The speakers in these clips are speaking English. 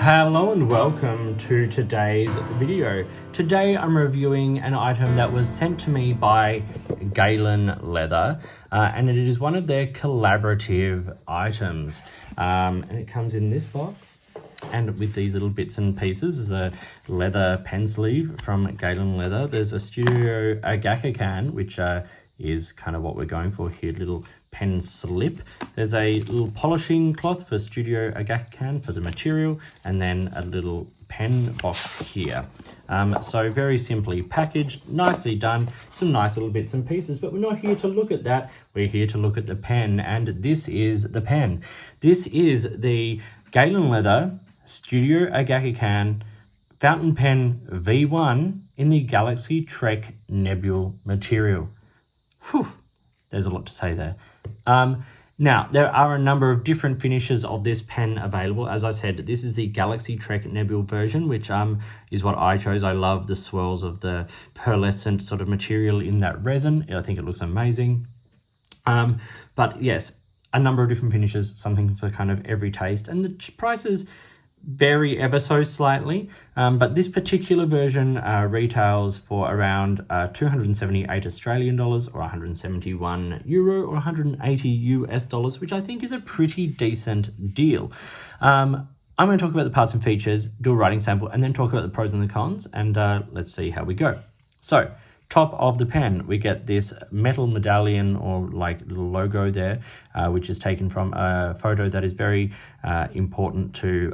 Hello and welcome to today's video. Today I'm reviewing an item that was sent to me by Galen Leather and it is one of their collaborative items and it comes in this box and with these little bits and pieces. There's a leather pen sleeve from Galen Leather. There's a Studyo Agackakan, which is kind of what we're going for here, little pen slip. There's a little polishing cloth for Studyo Agackakan for the material, and then a little pen box here. So very simply packaged, nicely done, some nice little bits and pieces, but we're not here to look at that. We're here to look at the pen, and this is the pen. This is the Galen Leather Studyo Agackakan Fountain Pen V1 in the Galaxy Trek Nebule material. Whew, there's a lot to say there. Now, there are a number of different finishes of this pen available. As I said, this is the Galaxy Trek Nebule version, which is what I chose. I love the swirls of the pearlescent sort of material in that resin. I think it looks amazing. But yes, a number of different finishes, something for kind of every taste. And the prices vary ever so slightly, but this particular version retails for around 278 Australian dollars or 171 euro or 180 US dollars, which I think is a pretty decent deal. I'm going to talk about the parts and features, do a writing sample, and then talk about the pros and the cons, and let's see how we go. So, top of the pen, we get this metal medallion or like little logo there, which is taken from a photo that is very important to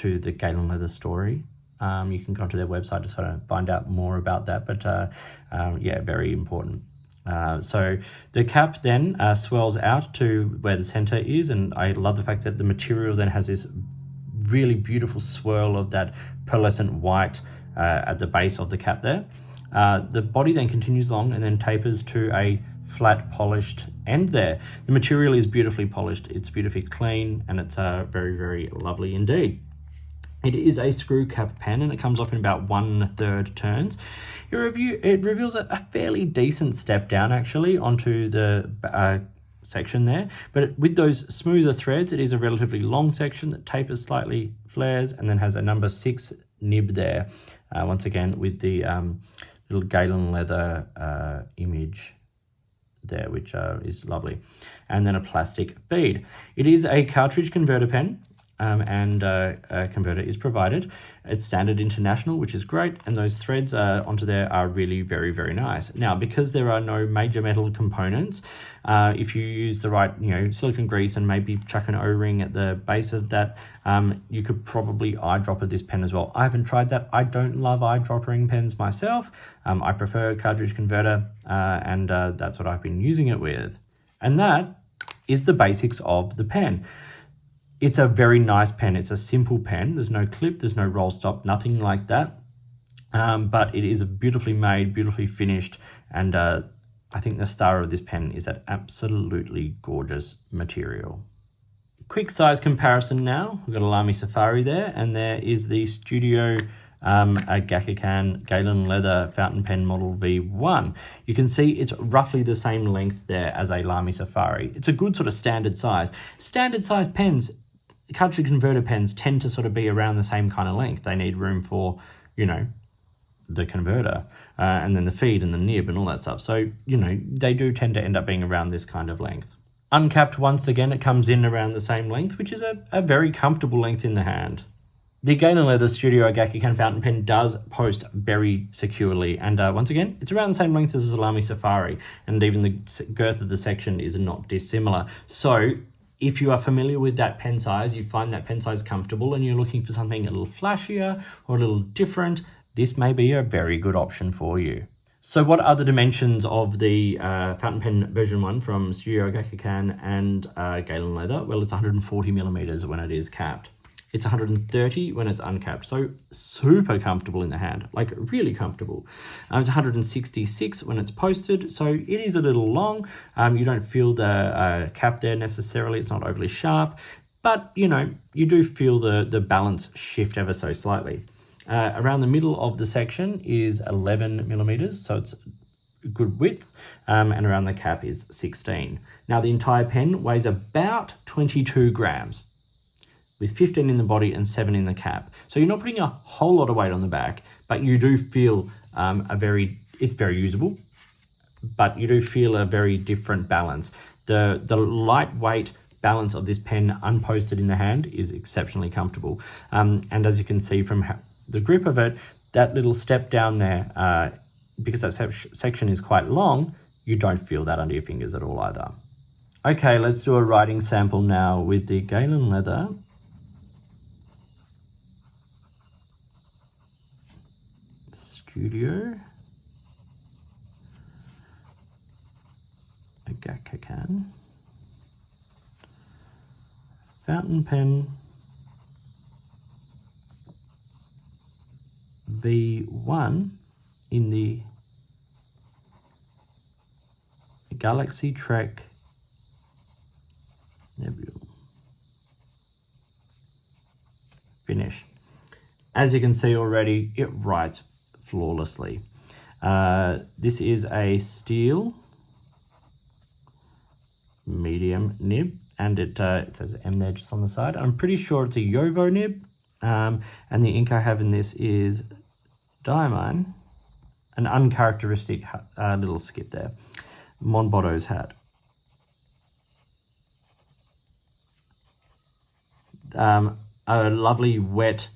the Galen Leather story. You can go to their website to sort of find out more about that, but yeah, very important. So the cap then swells out to where the center is, and I love the fact that the material then has this really beautiful swirl of that pearlescent white at the base of the cap there. The body then continues along and then tapers to a flat polished end there. The material is beautifully polished, it's beautifully clean, and it's very, very lovely indeed. It is a screw cap pen and it comes off in about 1/3 turns. It reveals a fairly decent step down actually onto the section there, but with those smoother threads, it is a relatively long section that tapers slightly, flares, and then has a number 6 nib there. Once again with the little Galen Leather image there, which is lovely, and then a plastic bead. It is a cartridge converter pen, and a converter is provided. It's standard international, which is great, and those threads onto there are really very, very nice. Now, because there are no major metal components, if you use the right, silicone grease and maybe chuck an O-ring at the base of that, you could probably eyedropper this pen as well. I haven't tried that. I don't love eyedroppering pens myself. I prefer cartridge converter, and that's what I've been using it with. And that is the basics of the pen. It's a very nice pen. It's a simple pen. There's no clip, there's no roll stop, nothing like that. But it is beautifully made, beautifully finished, and I think the star of this pen is that absolutely gorgeous material. Quick size comparison now. We've got a Lamy Safari there, and there is the Studyo Agackakan Galen Leather Fountain Pen Model V1. You can see it's roughly the same length there as a Lamy Safari. It's a good sort of standard size. Standard size pens, cartridge converter pens, tend to sort of be around the same kind of length. They need room for, the converter and then the feed and the nib and all that stuff. So, they do tend to end up being around this kind of length. Uncapped, once again, it comes in around the same length, which is a very comfortable length in the hand. The Galen Leather Studyo Agackakan fountain pen does post very securely, and once again, it's around the same length as the Lamy Safari, and even the girth of the section is not dissimilar. So, if you are familiar with that pen size, you find that pen size comfortable, and you're looking for something a little flashier or a little different, this may be a very good option for you. So what are the dimensions of the fountain pen version 1 from Studyo Agackakan and Galen Leather? Well, it's 140 millimeters when it is capped. It's 130 when it's uncapped, so super comfortable in the hand, like really comfortable. It's 166 when it's posted, so it is a little long. You don't feel the cap there necessarily, it's not overly sharp, but you do feel the balance shift ever so slightly. Around the middle of the section is 11 millimeters, so it's good width, and around the cap is 16. Now the entire pen weighs about 22 grams. with 15 in the body and 7 in the cap. So you're not putting a whole lot of weight on the back, but you do feel it's very usable, but you do feel a very different balance. The lightweight balance of this pen unposted in the hand is exceptionally comfortable. And as you can see from the grip of it, that little step down there, because that section is quite long, you don't feel that under your fingers at all either. Okay, let's do a writing sample now with the Galen leather. Studyo Agackakan fountain pen V1 in the Galaxy Trek Nebula finish. As you can see already, it writes flawlessly. This is a steel medium nib, and it says M there just on the side. I'm pretty sure it's a Yovo nib, and the ink I have in this is Diamine, an uncharacteristic little skip there. Monbotto's hat. A lovely wet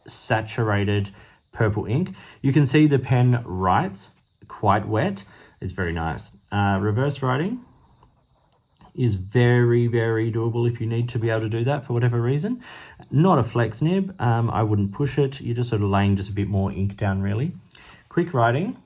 saturated purple ink. You can see the pen writes quite wet. It's very nice. Reverse writing is very, very doable if you need to be able to do that for whatever reason. Not a flex nib. I wouldn't push it. You're just sort of laying just a bit more ink down really. Quick writing.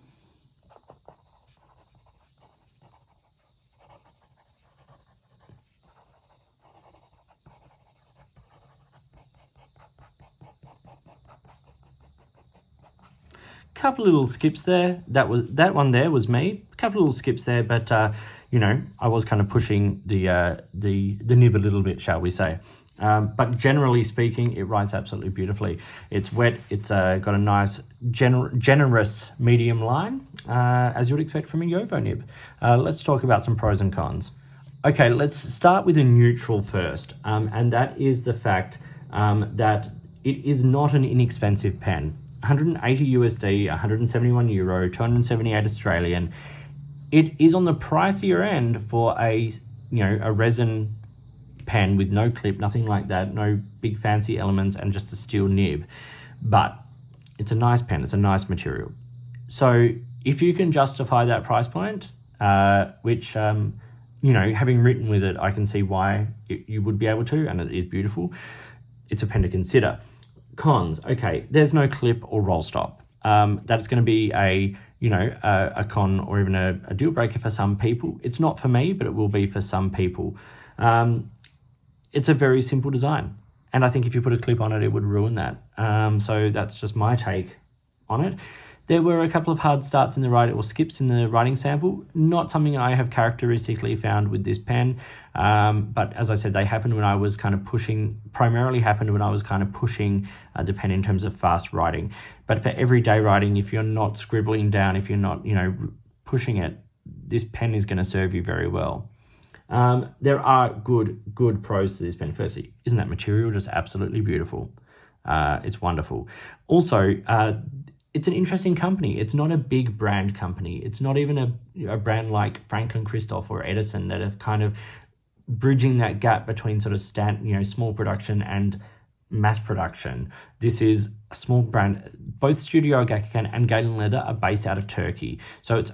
Couple little skips there. That one there was me. A couple little skips there, but you know, I was kind of pushing the nib a little bit, shall we say. But generally speaking, it writes absolutely beautifully. It's wet. It's got a nice generous medium line, as you would expect from a Yovo nib. Let's talk about some pros and cons. Okay, let's start with a neutral first, and that is the fact that it is not an inexpensive pen. 180 USD, 171 euro, 278 Australian. It is on the pricier end for a resin pen with no clip, nothing like that, no big fancy elements, and just a steel nib. But it's a nice pen, it's a nice material. So if you can justify that price point, which having written with it, I can see why you would be able to, and it is beautiful. It's a pen to consider. Cons, okay, there's no clip or roll stop. That's going to be a con or even a deal breaker for some people. It's not for me, but it will be for some people. It's a very simple design, and I think if you put a clip on it, it would ruin that. So that's just my take on it. There were a couple of hard starts in the writing, or skips in the writing sample. Not something I have characteristically found with this pen, but as I said, they happened when I was kind of pushing, primarily happened when I was kind of pushing the pen in terms of fast writing. But for everyday writing, if you're not scribbling down, if you're not, pushing it, this pen is going to serve you very well. There are good pros to this pen. Firstly, isn't that material just absolutely beautiful? It's wonderful. Also, it's an interesting company. It's not a big brand company. It's not even a brand like Franklin Christoph or Edison that have kind of bridging that gap between sort of small production and mass production. This is a small brand. Both Studyo Agackakan and Galen Leather are based out of Turkey. So it's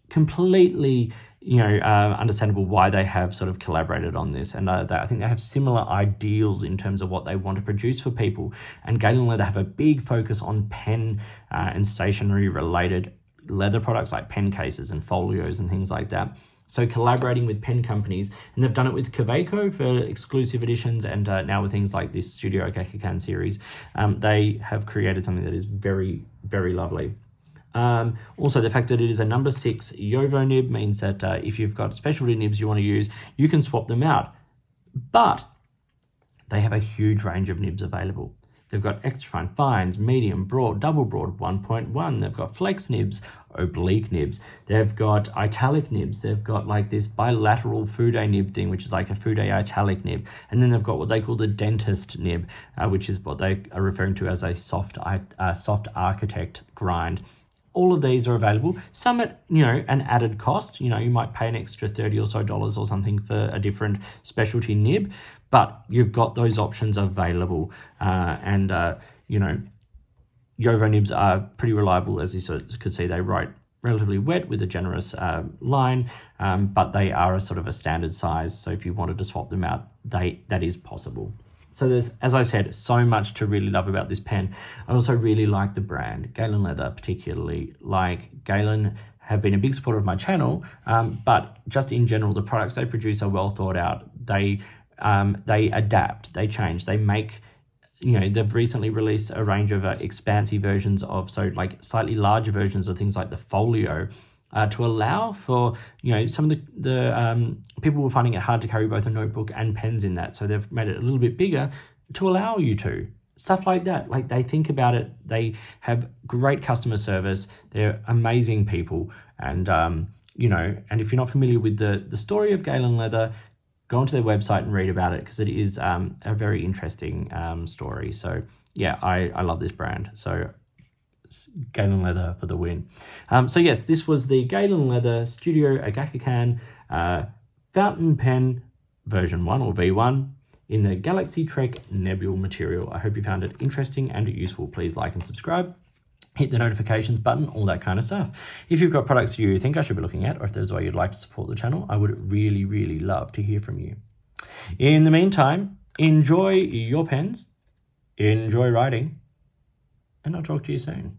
completely understandable why they have sort of collaborated on this, and I think they have similar ideals in terms of what they want to produce for people. And Galen Leather have a big focus on pen and stationery related leather products like pen cases and folios and things like that. So collaborating with pen companies, and they've done it with Kaweco for exclusive editions, and now with things like this Studyo Agackakan series, they have created something that is very, very lovely. Also, the fact that it is a number 6 Yovo nib means that if you've got specialty nibs you want to use, you can swap them out. But they have a huge range of nibs available. They've got extra fine, fines, medium, broad, double broad, 1.1. They've got flex nibs, oblique nibs. They've got italic nibs. They've got like this bilateral Fude nib thing, which is like a Fude italic nib. And then they've got what they call the dentist nib, which is what they are referring to as a soft architect grind. All of these are available, some at, an added cost. You might pay an extra $30 or so or something for a different specialty nib, but you've got those options available. Yovo nibs are pretty reliable. As you could see, they write relatively wet with a generous line, but they are a sort of a standard size. So if you wanted to swap them out, that is possible. So there's, as I said, so much to really love about this pen. I also really like the brand, Galen Leather particularly. Like, Galen have been a big supporter of my channel, but just in general, the products they produce are well thought out. They adapt, they change, they make, they've recently released a range of expansive versions of, like slightly larger versions of things like the folio, to allow for, some of the people were finding it hard to carry both a notebook and pens in that. So they've made it a little bit bigger to allow you to. Stuff like that. Like, they think about it. They have great customer service. They're amazing people. And, and if you're not familiar with the story of Galen Leather, go onto their website and read about it, because it is a very interesting story. So yeah, I love this brand. So Galen Leather for the win. So yes, this was the Galen Leather Studyo Agackakan fountain pen version 1 or V1 in the Galaxy Trek Nebule material. I hope you found it interesting and useful. Please like and subscribe. Hit the notifications button, all that kind of stuff. If you've got products you think I should be looking at, or if there's a way you'd like to support the channel, I would really, really love to hear from you. In the meantime, enjoy your pens, enjoy writing, and I'll talk to you soon.